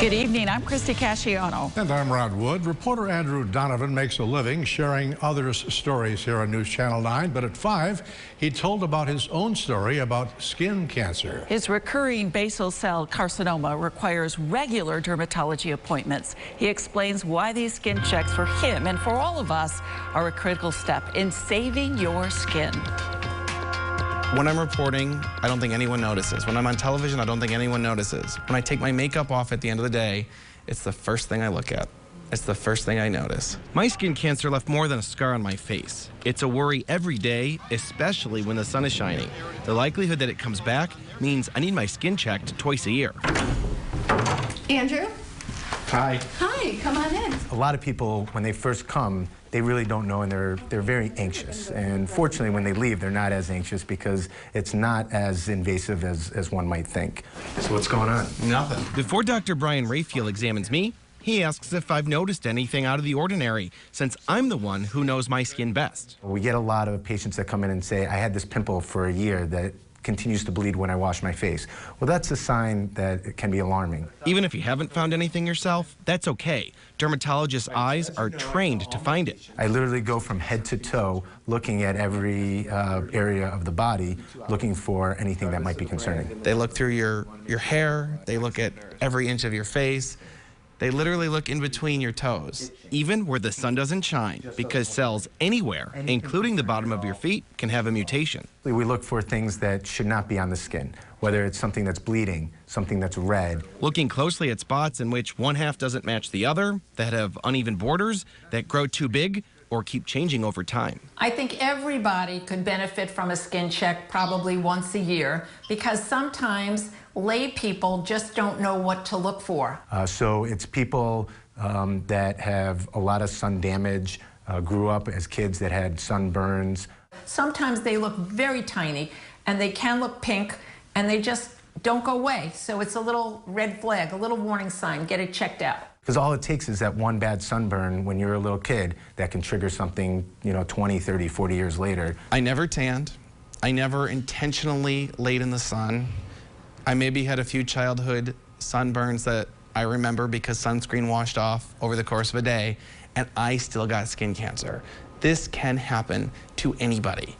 Good evening. I'm Christy Casciano. And I'm Rod Wood. Reporter Andrew Donovan makes a living sharing others' stories here on News Channel 9. But at 5, he told about his own story about skin cancer. His recurring basal cell carcinoma requires regular dermatology appointments. He explains why these skin checks for him and for all of us are a critical step in saving your skin. When I'm reporting, I don't think anyone notices. When I'm on television, I don't think anyone notices. When I take my makeup off at the end of the day, it's the first thing I look at. It's the first thing I notice. My skin cancer left more than a scar on my face. It's a worry every day, especially when the sun is shining. The likelihood that it comes back means I need my skin checked twice a year. Andrew? Hi. Hi, come on in. A lot of people, when they first come, they really don't know, and they're very anxious. And fortunately, when they leave, they're not as anxious because it's not as invasive as one might think. So what's going on? Nothing. Before Dr. Brian Rayfield examines me, he asks if I've noticed anything out of the ordinary, since I'm the one who knows my skin best. We get a lot of patients that come in and say, I had this pimple for a year that continues to bleed when I wash my face. Well, that's a sign that it can be alarming. Even if you haven't found anything yourself, that's okay. Dermatologists' eyes are trained to find it. I literally go from head to toe, looking at every area of the body, looking for anything that might be concerning. They look through your hair, they look at every inch of your face. They literally look in between your toes, even where the sun doesn't shine, because cells anywhere, including the bottom of your feet, can have a mutation. We look for things that should not be on the skin, whether it's something that's bleeding, something that's red. Looking closely at spots in which one half doesn't match the other, that have uneven borders, that grow too big, or keep changing over time. I think everybody could benefit from a skin check probably once a year because sometimes lay people just don't know what to look for. So it's people that have a lot of sun damage, grew up as kids that had sunburns. Sometimes they look very tiny and they can look pink and they just don't go away. So it's a little red flag, a little warning sign. Get it checked out. Because all it takes is that one bad sunburn when you're a little kid that can trigger something, 20, 30, 40 years later. I never tanned. I never intentionally laid in the sun. I maybe had a few childhood sunburns that I remember because sunscreen washed off over the course of a day, and I still got skin cancer. This can happen to anybody.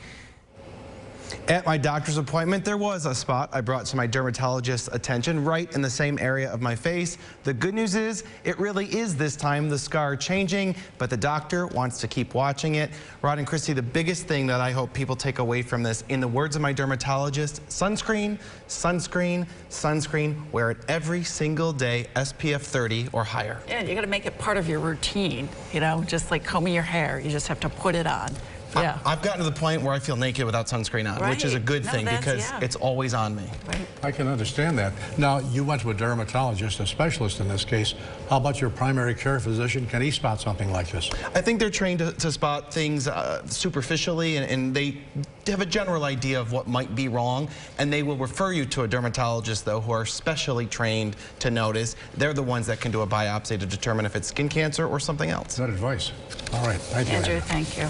At my doctor's appointment, there was a spot I brought to my dermatologist's attention right in the same area of my face. The good news is, it really is this time the scar changing, but the doctor wants to keep watching it. Rod and Christy, the biggest thing that I hope people take away from this, in the words of my dermatologist, sunscreen, sunscreen, sunscreen, wear it every single day, SPF 30 or higher. Yeah, you got to make it part of your routine, just like combing your hair. You just have to put it on. Yeah. I've gotten to the point where I feel naked without sunscreen on, which is a good thing because it's always on me. Right. I can understand that. Now, you went to a dermatologist, a specialist in this case. How about your primary care physician? Can he spot something like this? I think they're trained to spot things superficially, and they have a general idea of what might be wrong, and they will refer you to a dermatologist, though, who are specially trained to notice. They're the ones that can do a biopsy to determine if it's skin cancer or something else. Good advice. All right. Thank you, Andrew, thank you.